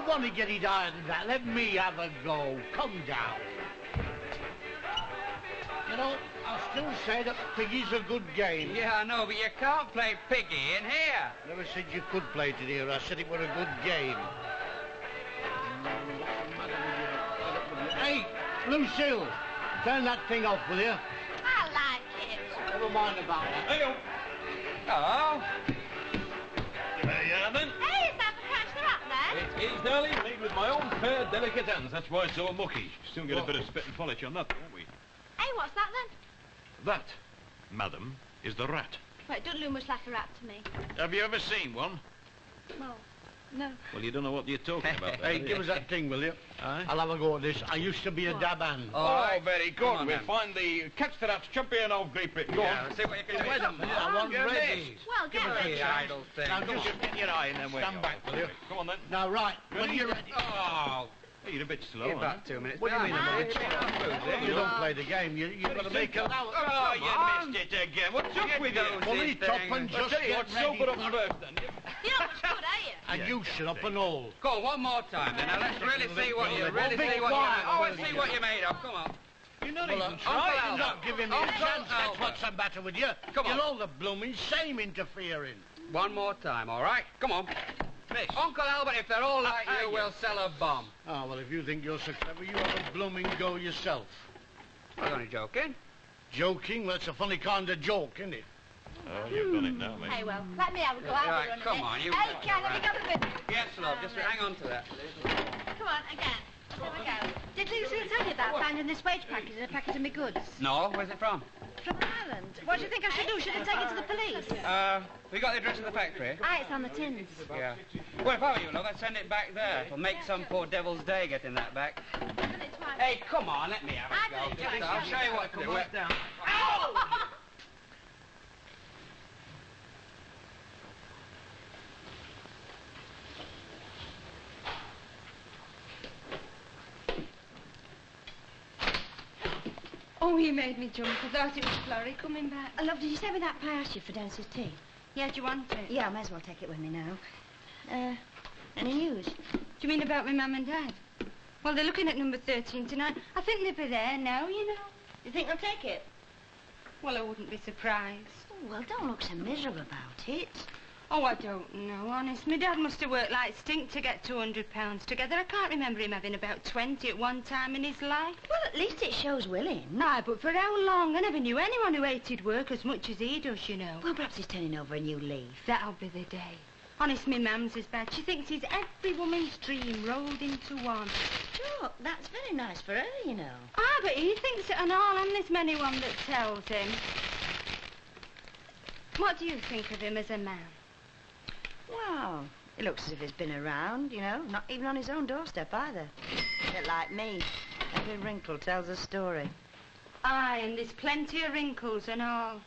want to get it higher than that, let me have a go. Come down. You know, I still say that Piggy's a good game. Yeah, I know, but you can't play Piggy in here. Never said you could play it in here. I said it were a good game. Hey, Lucille, turn that thing off, will you? I like it. Never mind about that. Hey, Oh. there you are, then. Hey, is that for catch the rat then? It is, darling, made with my own fair, delicate hands. That's why it's so mucky. Soon get a bit of spit and polish on that, won't we? Hey, what's that then? That, madam, is the rat. Well, it doesn't look much like a rat to me. Have you ever seen one? Well, no. Well, you don't know what you're talking about. Hey, give us that thing, will you? Aye? I'll have a go at this. I used to be a dab hand. Oh, very good. Come on, We'll then. find the catch the rat champion of Great Britain. Go Yeah, on. see what you can do. Wait a minute, I want Get ready. Well, get ready. The idle thing. Now, Come just on. Get your eye and then we'll stand go. back, will you? Come on, then. Now, right, when you're ready. Oh, Hey, you're a bit slow, you're aren't about 2 minutes. What do you mean, behind. You don't play the game. You've got to make a... Oh, you missed it again. What's up with you? Well, eat up and I'll just tell you get what, ready sober up for- first, then. You're not much good, are you? And you shut up and all. Go on, one more time then. Now let's really see what you Well, big see what quiet, you. Oh, will let's see you? what you made of. Come on. You're not Well, even trying. you're Albert. not giving me a Uncle chance. That's Albert. what's the matter with you. Come on. You're all the blooming same interfering. One more time, all right? Come on. Miss. Uncle Albert, if they're all like you, we'll sell a bomb. Oh, well, if you think you're so clever, you have a blooming go yourself. I was only joking. Joking? Well, that's a funny kind of joke, isn't it? Oh, you've done it now, mate. Hey, well, let me have a go. I'll Right, be running come it. on, you Hey, go. Ken, have you got a bit? Yes, love. Just hang on to that. Come on, again. Here we go. Did Lucille tell you about finding this wage packet in a packet of my goods? No, where's it from? From Ireland. What do you think I should do? Should I take it to the police? We got the address of the factory? Ah, it's on the tins. Yeah. Well, if I were you, love, I'd send it back there. It'll make some poor devil's day getting that back. Hey, come on, let me have a I go. do it, I'll show you what to do. down. Ow! Oh, you made me jump. I thought it was Florrie coming back. Love, did you send me that pie I asked you for downstairs tea? Yeah, do you want it? Yeah, I may as well take it with me now. Any news? Do you mean about my mum and dad? Well, they're looking at number 13 tonight. I think they'll be there now, you know. You think they'll take it? Well, I wouldn't be surprised. Oh, well, don't look so miserable about it. Oh, I don't know, honest. My dad must have worked like stink to get £200 together. I can't remember him having about 20 at one time in his life. Well, at least it shows willing. Aye, but for how long? I never knew anyone who hated work as much as he does, you know. Well, perhaps he's turning over a new leaf. That'll be the day. Honest, my mum's as bad. She thinks he's every woman's dream rolled into one. Sure, that's very nice for her, you know. Ah, but he thinks it and all, and there's many one that tells him. What do you think of him as a man? Well, it looks as if he's been around, you know, not even on his own doorstep either. A bit like me. Every wrinkle tells a story. Aye, and there's plenty of wrinkles and all.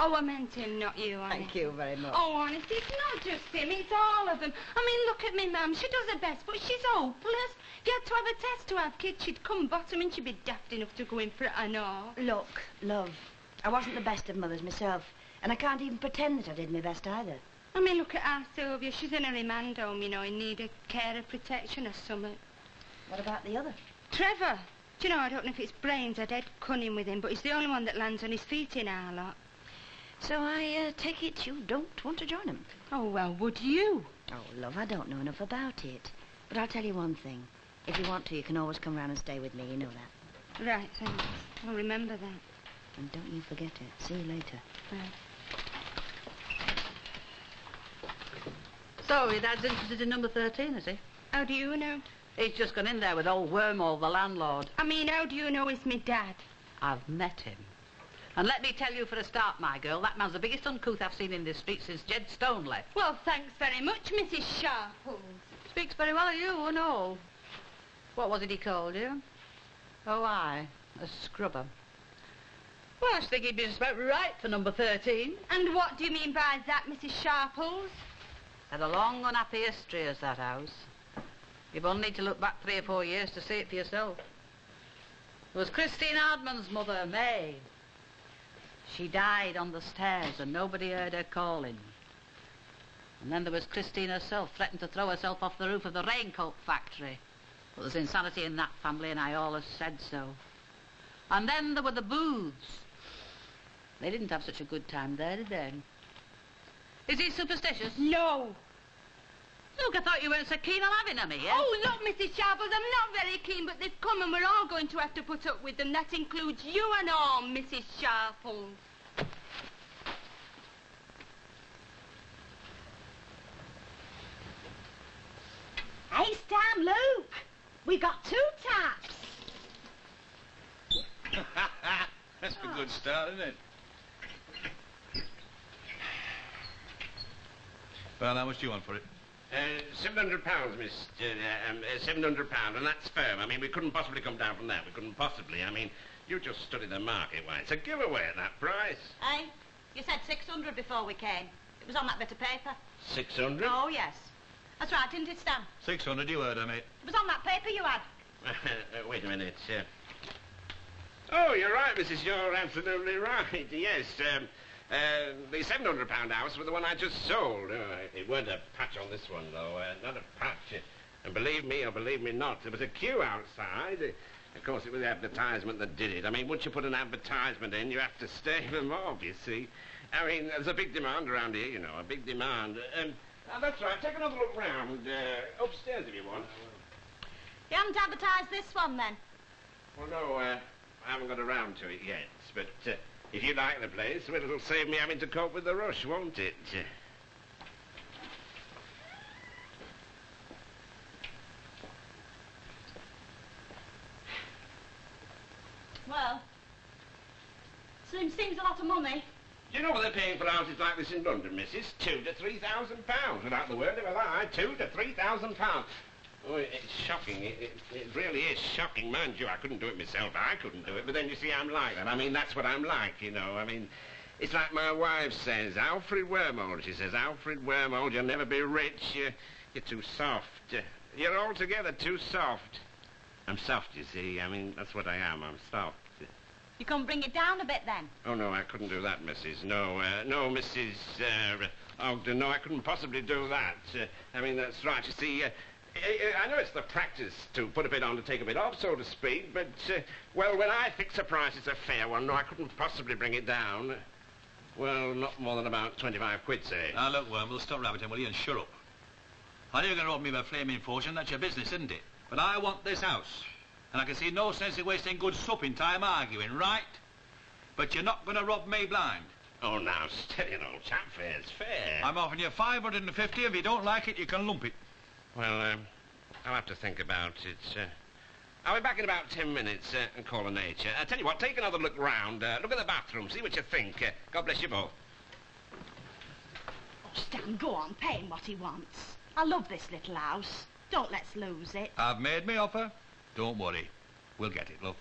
Oh, I meant him, not you, honey. Thank you very much. Oh, honest, it's not just him, it's all of them. I mean, look at me, ma'am. She does her best, but she's hopeless. If you had to have a test to have kids, she'd come bottom and she'd be daft enough to go in for it, I know. Look, love, I wasn't the best of mothers myself, and I can't even pretend that I did my best either. I mean, look at our Sylvia. She's in a remand home, you know, in need of care or protection or something. What about the other? Trevor. Do you know, I don't know if it's brains or dead cunning with him, but he's the only one that lands on his feet in our lot. So I take it you don't want to join him? Oh, well, would you? Oh, love, I don't know enough about it. But I'll tell you one thing. If you want to, you can always come round and stay with me. You know that. Right, thanks. I'll remember that. And don't you forget it. See you later. Right. So, your dad's interested in number 13, is he? How do you know? He's just gone in there with old Wormold, the landlord. I mean, how do you know it's me dad? I've met him. And let me tell you for a start, my girl, that man's the biggest uncouth I've seen in this street since Jed Stone left. Well, thanks very much, Mrs. Sharples. Speaks very well of you and all. What was it he called you? Oh, aye, a scrubber. Well, I should think he'd be just about right for number 13. And what do you mean by that, Mrs. Sharples? Had a long, unhappy history as that house. You've only need to look back 3 or 4 years to see it for yourself. It was Christine Hardman's mother, May. She died on the stairs and nobody heard her calling. And then there was Christine herself, threatened to throw herself off the roof of the raincoat factory. But there's insanity in that family, and I always said so. And then there were the Booths. They didn't have such a good time there, did they? Is he superstitious? No. Look, I thought you weren't so keen on having them here. Oh, look, Mrs. Sharples, I'm not very keen, but they've come and we're all going to have to put up with them. That includes you and all, Mrs. Sharples. Hey, Stam, Luke. We got 2 taps. That's a good start, isn't it? Well, how much do you want for it? £700, Miss. £700, and that's firm. I mean, we couldn't possibly come down from that. We couldn't possibly. I mean, you just study the market. Why, it's a giveaway at that price. Hey, you said 600 before we came. It was on that bit of paper. 600? Oh, yes. That's right, didn't it, Stan? 600, you heard her, mate. It was on that paper you had. Wait a minute. Oh, you're right, Mrs. You're absolutely right. Yes, the £700 house was the one I just sold. It weren't a patch on this one, though. Not a patch. And believe me or believe me not, there was a queue outside. Of course, it was the advertisement that did it. I mean, once you put an advertisement in, you have to stave them off, you see. I mean, there's a big demand around here, you know, a big demand. That's right. Take another look round. Upstairs, if you want. You haven't advertised this one, then? Well, no, I haven't got around to it yet. But if you like the place, well, it'll save me having to cope with the rush, won't it? Well, seems a lot of money. Do you know what they're paying for houses like this in London, missus? £2,000 to £3,000. Without the word of a lie, £2,000 to £3,000. Oh, it's shocking. It really is shocking. Mind you, I couldn't do it myself. I couldn't do it. But then, you see, I'm like that. I mean, that's what I'm like, you know. I mean, it's like my wife says, Alfred Wormold. She says, Alfred Wormold, you'll never be rich. You're too soft. You're altogether too soft. I'm soft, you see. I mean, that's what I am. I'm soft. You can bring it down a bit, then? Oh, no, I couldn't do that, missus. No, no, Mrs. Ogden, no, I couldn't possibly do that. I mean, that's right. You see, I know it's the practice to put a bit on to take a bit off, so to speak, but, well, when I fix a price, it's a fair one. No, I couldn't possibly bring it down. Well, not more than about 25 quid, say. Now, look, Wormold, stop rabbiting, will you, and shut up. I know you're going to rob me of a flaming fortune. That's your business, isn't it? But I want this house. And I can see no sense in wasting good supping time arguing, right? But you're not going to rob me blind. Oh, now, steady, old chap. Fair's fair. I'm offering you 550. If you don't like it, you can lump it. Well, I'll have to think about it. I'll be back in about 10 minutes and call a nature. I tell you what, take another look round. Look at the bathroom, see what you think. God bless you both. Oh, Stan, go on, pay him what he wants. I love this little house. Don't let's lose it. I've made me offer. Don't worry. We'll get it, love.